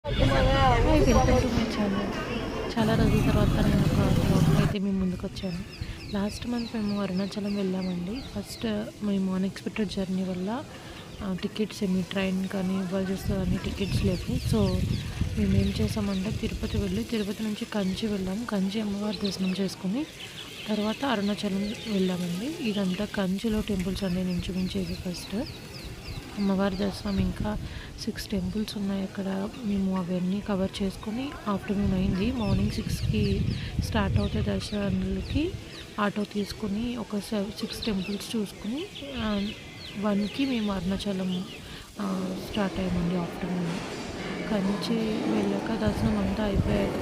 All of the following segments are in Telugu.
Welcome to my channel. చాలా రోజుల తర్వాత నేను ఒక వ్లాగ్ అయితే మేము ముందుకు వచ్చాను. లాస్ట్ మంత్ మేము అరుణాచలం వెళ్ళామండి. ఫస్ట్ మేము అన్ఎక్స్పెక్టెడ్ జర్నీ వల్ల టికెట్స్ ట్రైన్ కానీ బస్సెస్ కానీ టికెట్స్ లేవు. సో మేము ఏం చేసామంటే తిరుపతి వెళ్ళి తిరుపతి నుంచి కంచి వెళ్ళాము. కంచి అమ్మవారి దర్శనం చేసుకుని తర్వాత అరుణాచలం వెళ్ళామండి. ఇదంతా కంచిలో టెంపుల్స్ అండి ఇంచుమించేది. ఫస్ట్ అమ్మవారి దర్శనం ఇంకా 6 టెంపుల్స్ ఉన్నాయి అక్కడ. మేము అవన్నీ కవర్ చేసుకొని ఆఫ్టర్నూన్ అయింది. మార్నింగ్ 6కి స్టార్ట్ అవుతాయి దర్శనాలకి. ఆటో తీసుకుని ఒక 6 టెంపుల్స్ చూసుకుని 1కి మేము అరుణాచలం స్టార్ట్ అయ్యామండి. ఆఫ్టర్నూన్ కంచి వెళ్ళాక దర్శనం అంతా అయిపోయాక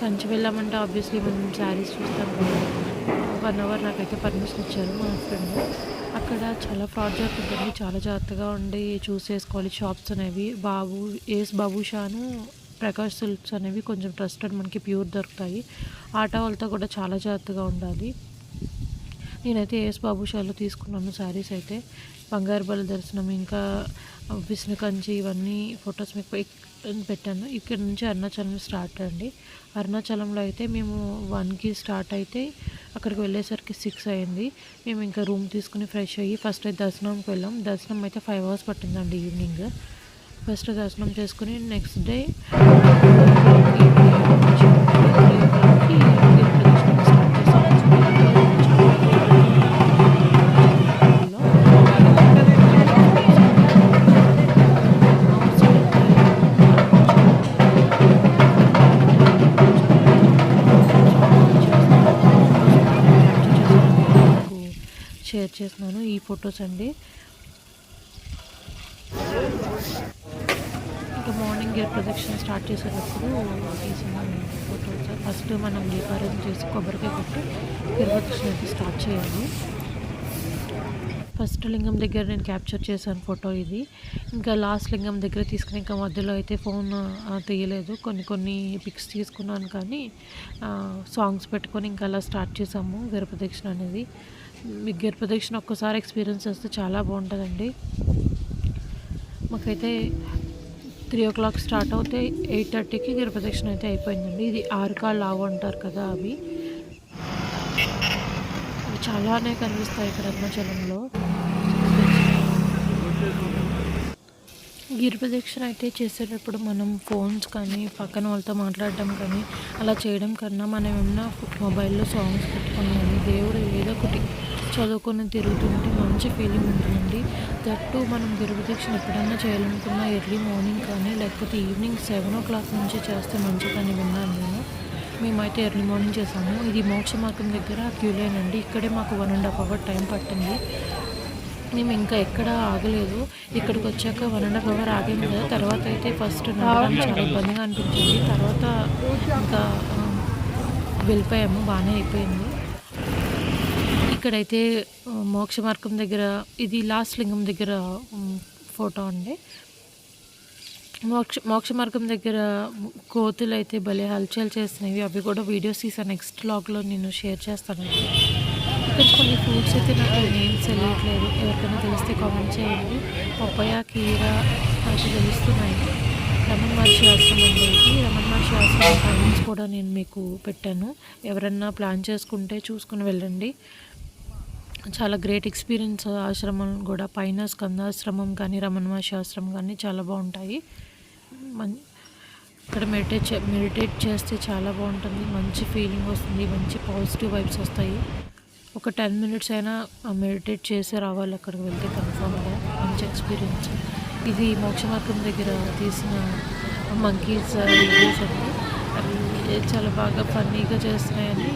కంచి వెళ్ళామంటే ఆబ్వియస్లీ మనం శారీస్ చూస్తాం కదా. 1 అవర్ నాకైతే పర్మిషన్ ఇచ్చారు మా ఫ్రెండ్. అక్కడ చాలా ఫ్రాడ్ జరుగుతుందండి. చాలా జాగ్రత్తగా ఉండి చూస్ చేసుకోవాలి. షాప్స్ అనేవి బాబుషాను ప్రకాష్ సిల్క్స్ అనేవి కొంచెం ట్రస్టెడ్, మనకి ప్యూర్ దొరుకుతాయి. ఆటో వాళ్ళతో కూడా చాలా జాగ్రత్తగా ఉండాలి. నేనైతే బాబుషాలో తీసుకున్నాను శారీస్. అయితే బంగారు బల దర్శనం ఇంకా విష్ణు కంచి ఇవన్నీ ఫొటోస్ మీకు పెట్టాను. ఇక్కడ నుంచి అరుణాచలం స్టార్ట్ అండి. అరుణాచలంలో అయితే మేము 1కి స్టార్ట్ అయితే అక్కడికి వెళ్ళేసరికి 6 అయింది. మేము ఇంకా రూమ్ తీసుకుని ఫ్రెష్ అయ్యి ఫస్ట్ అయితే దర్శనంకి వెళ్ళాం. దర్శనం అయితే 5 అవర్స్ పట్టిందండి ఈవినింగ్. ఫస్ట్ దర్శనం చేసుకుని నెక్స్ట్ డే షేర్ చేస్తున్నాను ఈ ఫొటోస్ అండి. ఇంకా మార్నింగ్ గిరి ప్రదక్షిణ స్టార్ట్ చేసేటప్పుడు తీసిన ఫొటోస్. ఫస్ట్ మనం దీపారాధన చేసి కొబ్బరికాయ కొట్టి గిరి ప్రదక్షిణ అయితే స్టార్ట్ చేయాలి. ఫస్ట్ లింగం దగ్గర నేను క్యాప్చర్ చేశాను ఫోటో ఇది. ఇంకా లాస్ట్ లింగం దగ్గర తీసుకుని ఇంకా మధ్యలో అయితే ఫోన్ తీయలేదు. కొన్ని పిక్స్ తీసుకున్నాను కానీ సాంగ్స్ పెట్టుకొని ఇంకా అలా స్టార్ట్ చేసాము గిరి ప్రదక్షిణ అనేది. మీకు గిరి ప్రదక్షిణ ఒక్కసారి ఎక్స్పీరియన్స్ చేస్తే చాలా బాగుంటుందండి. మాకైతే 3 o'clock స్టార్ట్ అవుతే 8:30కి గిరి ప్రదక్షిణ అయితే అయిపోయిందండి. ఇది 6 కాళ్ళు ఆవు అంటారు కదా, అవి చాలానే కనిపిస్తాయి ఇక్కడ అరుణాచలంలో. గిరి ప్రదక్షిణ అయితే చేసేటప్పుడు మనం ఫోన్స్ కానీ పక్కన వాళ్ళతో మాట్లాడడం కానీ అలా చేయడం కన్నా మనం ఏమన్నా మొబైల్లో సాంగ్స్ పెట్టుకుని కానీ దేవుడు ఏదో ఒకటి చదువుకొని తిరుగుతుంటే మంచి ఫీలింగ్ ఉంటుందండి. దట్టు మనం గిరి ప్రదక్షిణ ఎప్పుడన్నా చేయాలనుకున్నా ఎర్లీ మార్నింగ్ కానీ లేకపోతే ఈవినింగ్ 7 o'clock నుంచి చేస్తే మంచిదని విన్నాను నేను. మేమైతే ఎర్లీ మార్నింగ్ చేసాము. ఇది మోక్ష మార్గం దగ్గర క్యూ లైన్ అండి. ఇక్కడే మాకు 1.5 hour టైం పట్టింది. మేము ఇంకా ఎక్కడ ఆగలేదు. ఇక్కడికి వచ్చాక 1.5 hour ఆగాము కదా. తర్వాత అయితే ఫస్ట్ నడవడానికి చాలా ఇబ్బందిగా అనిపించింది. తర్వాత ఇంకా వెళ్ళిపోయాము, బాగానే అయిపోయింది. ఇక్కడైతే మోక్ష మార్గం దగ్గర ఇది లాస్ట్ లింగం దగ్గర ఫోటో అండి. మోక్ష మార్గం దగ్గర కోతులు అయితే భలే హల్చల్ చేస్తున్నాయి. అవి కూడా వీడియోస్ తీసాను. నెక్స్ట్ వ్లాగ్లో నేను షేర్ చేస్తాను. ఇక్కడ కొన్ని ఫ్రూట్స్ అయితే నాకు నేమ్స్ తెలియట్లేదు. ఎవరికైనా తెలిస్తే కామెంట్ చేయండి. పప్పాయ, కీరా నాకు తెలుస్తున్నాయి. రమణ మహర్షి ఆశ్రమం అండి. రమణ మహర్షి ఆశ్రమం టైమింగ్స్ కూడా నేను మీకు పెట్టాను. ఎవరన్నా ప్లాన్ చేసుకుంటే చూసుకుని వెళ్ళండి. చాలా గ్రేట్ ఎక్స్పీరియన్స్. ఆశ్రమం కూడా పైన స్కందాశ్రమం కానీ రమణ మహర్షి ఆశ్రమం కానీ చాలా బాగుంటాయి. ఇక్కడ మెడిటేట్ చేస్తే చాలా బాగుంటుంది. మంచి ఫీలింగ్ వస్తుంది, మంచి పాజిటివ్ వైబ్స్ వస్తాయి. ఒక 10 minutes అయినా మెడిటేట్ చేసి రావాలి అక్కడికి వెళ్తే కన్ఫామ్గా. మంచి ఎక్స్పీరియన్స్. ఇది మోక్ష మార్గం దగ్గర తీసిన మంకీస్ వీడియోస్ అండి. అవి చాలా బాగా ఫన్నీగా చేస్తున్నాయని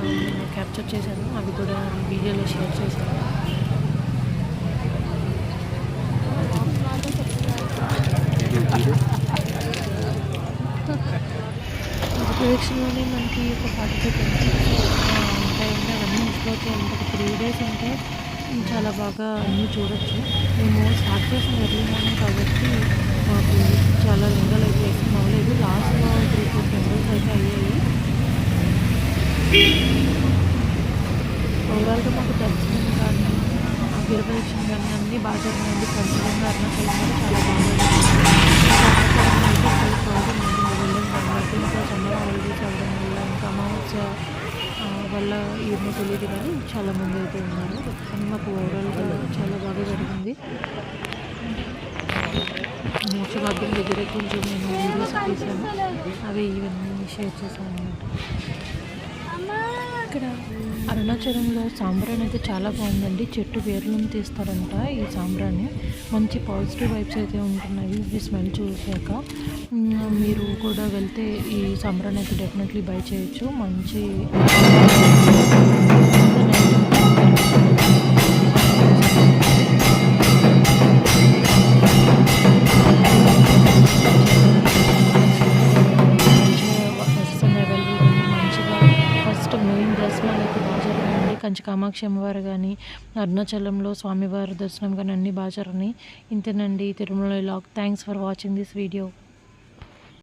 నేను క్యాప్చర్ చేశాను. అవి కూడా వీడియోలో షేర్ చేశాను. ప్రదక్షిణలోనే మనకి ఒక 45 minutes ఉంటాయండి. అవన్నీ మిస్లోకి ఒక 3 days ఉంటే చాలా బాగా అన్నీ చూడొచ్చు. మేము స్టార్ట్ చేసిన ఎర్లీ మార్నింగ్ కాబట్టి మాకు చాలా లింగాలు అయితే ఎక్కిన అవ్వలేదు. లాస్ట్లో 3-4 temples అయితే అయ్యాయి. ఓవరాల్గా మాకు దర్శనం కానీ గిరి ప్రదక్షిణ కానీ అన్నీ బాగా జరిగినాయండి. ఖచ్చితంగా అరుణాచలం కూడా చాలా బాగా తెలియదు కానీ చాలామంది అయితే ఉన్నారు. కానీ మాకు ఓవరాల్గా చాలా బాగా జరిగింది. మోక్షమార్గం దగ్గర కొంచెం నేను వీడియోస్ తీసాను, అవి ఇవన్నీ షేర్ చేశాను అన్నమాట. ఇక్కడ అరుణాచలంలో సాంబ్రాన్ అయితే చాలా బాగుందండి. చెట్టు వేర్లను తీస్తారంట ఈ సాంబ్రాన్ని. మంచి పాజిటివ్ వైబ్స్ అయితే ఉంటున్నాయి ఈ స్మెల్ చూసాక. మీరు కూడా వెళ్తే ఈ సాంబ్రాన్ అయితే డెఫినెట్లీ బై చేయొచ్చు. మంచి కంచి కామాక్షి అమ్మవారు కానీ, అరుణాచలంలో స్వామివారి దర్శనం కానీ అన్నీ బాగా జరిగినాయి. ఇంతేనండి Tirumala vlog. Thanks for watching this video.